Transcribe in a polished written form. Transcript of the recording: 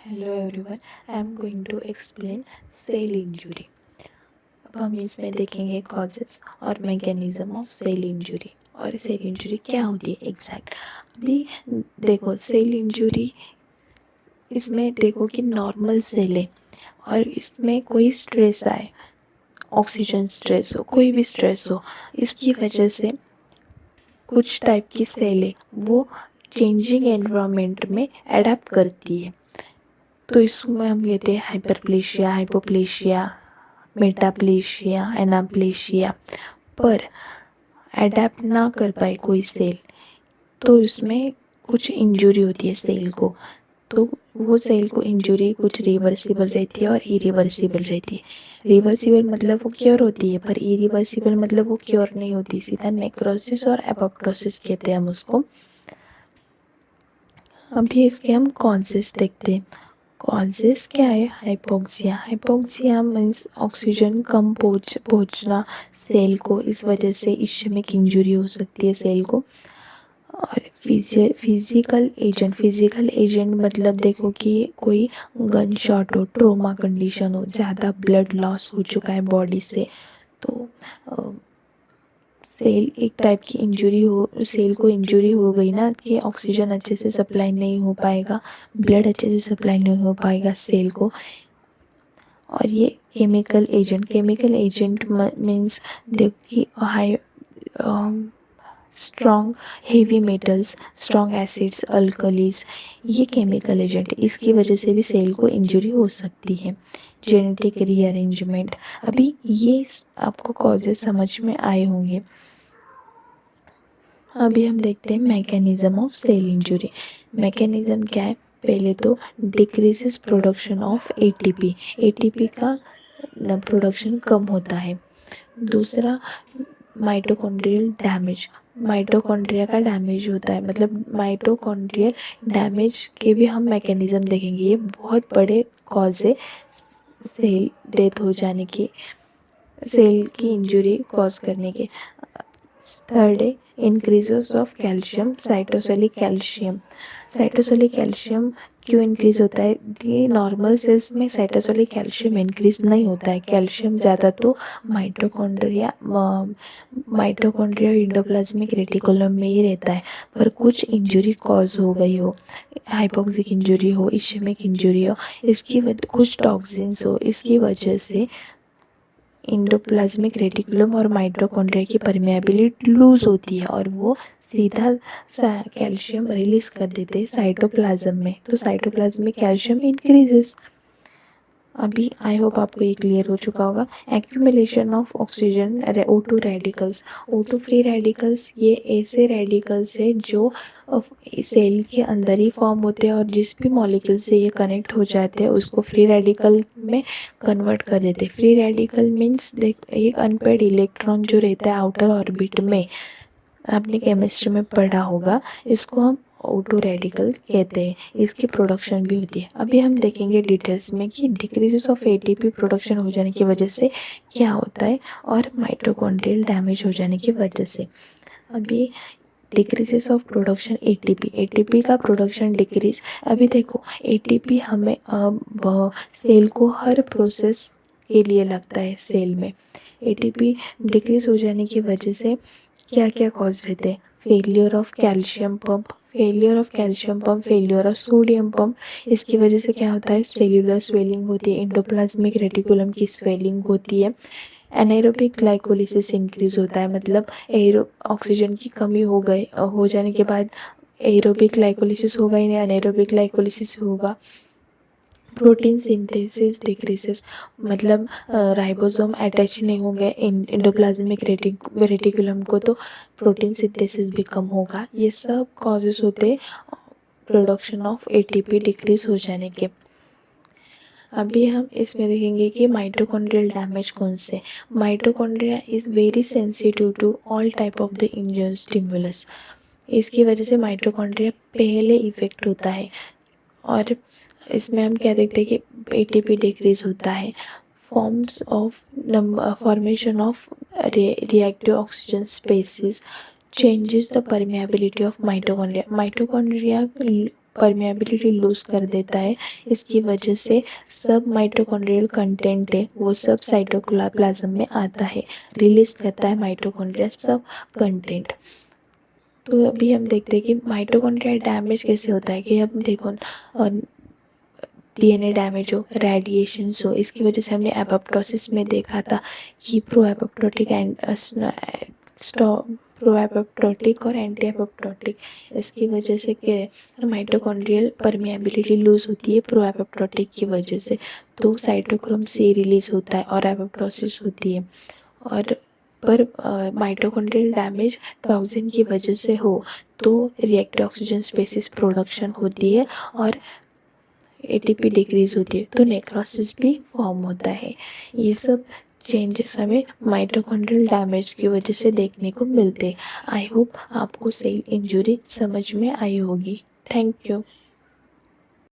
Hello everyone, I am going to explain cell injury. अब हम इसमें देखेंगे कॉजेस और मैकेनिज्म ऑफ सेल इंजरी। और सेल इंजरी क्या होती है एग्जैक्ट। अभी देखो, सेल इंजरी इसमें देखो कि नॉर्मल सेल है और इसमें कोई स्ट्रेस आए, ऑक्सीजन स्ट्रेस हो, कोई भी स्ट्रेस हो, इसकी वजह से कुछ टाइप की सेल है वो चेंजिंग एनवायरनमेंट में अडेप्ट करती है। तो इसमें हम लेते हैं हाइपरप्लेशिया, हाइपोप्लेशिया, मेटाप्लेशिया, एनाप्लेशिया। पर अडेप्ट ना कर पाए कोई सेल तो इसमें कुछ इंजरी होती है सेल को। तो वो सेल को इंजरी कुछ रिवर्सिबल रहती है और इरिवर्सिबल रहती है। रिवर्सिबल मतलब वो क्योर होती है, पर इरिवर्सिबल मतलब वो क्योर नहीं होती, सीधा नेक्रोसिस और एपोप्टोसिस कहते हैं हम उसको। अभी इसके हम कॉजेस देखते हैं। कॉजेस क्या है? हाइपोक्सिया। हाइपोक्सिया मीन्स ऑक्सीजन कम पहुंचना सेल को, इस वजह से इश्यमिक इंजरी हो सकती है सेल को। और फिजिकल एजेंट मतलब देखो कि कोई गन शॉट हो, ट्रोमा कंडीशन हो, ज़्यादा ब्लड लॉस हो चुका है बॉडी से, तो सेल एक टाइप की इंजरी हो, सेल को इंजरी हो गई ना कि ऑक्सीजन अच्छे से सप्लाई नहीं हो पाएगा, ब्लड अच्छे से सप्लाई नहीं हो पाएगा सेल को। और ये केमिकल एजेंट मीन्स देखिए high strong heavy metals, strong acids, alkalis, ये केमिकल एजेंट, इसकी वजह से भी सेल को इंजरी हो सकती है। जेनेटिक रीअरेंजमेंट, अभी ये आपको कॉजेस समझ में आए होंगे। अभी हम देखते हैं mechanism of cell injury. Mechanism क्या है? पहले तो decreases production of ATP, ATP का प्रोडक्शन कम होता है। दूसरा माइटोकॉन्ड्रियल डैमेज, माइटोकॉन्ड्रिया का डैमेज होता है, मतलब माइटोकॉन्ड्रियल डैमेज के भी हम मैकेनिज्म देखेंगे। ये बहुत बड़े कॉज है सेल डेथ हो जाने की, सेल की इंजरी कॉज करने के। थर्ड है increases of calcium, cytosolic calcium. Cytosolic calcium क्यों इंक्रीज होता है? ये नॉर्मल सेल्स में साइटोसोलिक कैल्शियम इंक्रीज नहीं होता है। कैल्शियम ज़्यादा तो माइटोकॉन्ड्रिया एंडोप्लाज्मिक रेटिकुलम में ही रहता है। पर कुछ इंजरी कॉज हो गई हो, हाइपोक्सिक इंजरी हो, इश्यमिक इंजरी हो, इसकी कुछ टॉक्सिन्स हो, इसकी वजह से एंडोप्लाज्मिक रेटिकुलम और माइटोकॉन्ड्रिया की परमेबिलिटी लूज होती है और वो सीधा कैल्शियम रिलीज कर देते हैं साइटोप्लाज्म में, तो साइटोप्लाज्म में कैल्शियम इंक्रीजेस। अभी आई होप आपको ये क्लियर हो चुका होगा। Accumulation of oxygen O2 radicals, O2 free radicals, ये ऐसे रेडिकल्स है जो सेल के अंदर ही फॉर्म होते हैं और जिस भी मॉलिक्यूल से ये कनेक्ट हो जाते हैं उसको फ्री रेडिकल में कन्वर्ट कर देते हैं। फ्री रेडिकल मीन्स एक अनपेड इलेक्ट्रॉन जो रहता है आउटर ऑर्बिट में, आपने केमिस्ट्री में पढ़ा होगा, इसको हम O2 रेडिकल कहते हैं। इसकी प्रोडक्शन भी होती है। अभी हम देखेंगे डिटेल्स में कि डिक्रीजेस ऑफ एटीपी प्रोडक्शन हो जाने की वजह से क्या होता है और माइटोकॉन्ड्रियल डैमेज हो जाने की वजह से। अभी decreases of production ATP, ATP का प्रोडक्शन डिक्रीज। अभी देखो एटीपी हमें सेल को हर प्रोसेस के लिए लगता है सेल में। एटीपी डिक्रीज हो जाने की वजह से क्या क्या कॉज रहते हैं? Failure of calcium pump, failure of sodium pump. इसकी वजह से क्या होता है? सेल्यूलर स्वेलिंग होती है, एंडोप्लाज्मिक रेटिकुलम की स्वेलिंग होती है। एनाएरोबिक ग्लाइकोलिसिस इंक्रीज होता है, मतलब ऑक्सीजन की कमी हो जाने के बाद एरोबिक ग्लाइकोलिसिस होगा ही नहीं, एनाएरोबिक ग्लाइकोलिसिस होगा। प्रोटीन सिंथेसिस डिक्रीजेस, मतलब राइबोसोम अटैच नहीं होंगे एंडोप्लाज्मिक रेटिकुलम को, तो प्रोटीन सिंथेसिस भी कम होगा। ये सब कॉजेस होते प्रोडक्शन ऑफ एटीपी डिक्रीज हो जाने के। अभी हम इसमें देखेंगे कि माइटोकॉन्ड्रियल डैमेज कौन से। Mitochondria is very sensitive to all type of the injurious stimulus. इसकी वजह से माइटोकॉन्ड्रिया पहले इफेक्ट होता है। और इसमें हम क्या देखते हैं कि एटीपी डिक्रीज होता है, formation of reactive oxygen species, changes the permeability of mitochondria. Mitochondria permeability loose कर देता है। इसकी वजह से सब माइटोकॉन्ड्रियल कंटेंट है वो सब साइटोप्लाज्म में आता है, रिलीज करता है माइटोकॉन्ड्रिया सब कंटेंट। तो अभी हम देखते हैं कि माइटोकॉन्ड्रिया डैमेज कैसे होता है कि अब देखो डीएनए डैमेज हो, रेडिएशंस हो, इसकी वजह से हमने एपोप्टोसिस में देखा था कि प्रोएपोप्टोटिक और एंटी एपोप्टोटिक, इसकी वजह से माइटोकॉन्ड्रियल परमेबिलिटी लूज होती है प्रोएपोप्टोटिक की वजह से, तो साइटोक्रोम सी रिलीज होता है और एपोप्टोसिस होती है। और पर माइटोकॉन्ड्रियल डैमेज टॉक्सिन की वजह से हो तो रिएक्टिव ऑक्सीजन स्पीसीज प्रोडक्शन होती है और एटीपी डिक्रीज होती है, तो नेक्रोसिस भी फॉर्म होता है। ये सब चेंजेस हमें माइटोकॉन्ड्रियल डैमेज की वजह से देखने को मिलते हैं। आई होप आपको सेल इंजरी समझ में आई होगी। Thank you.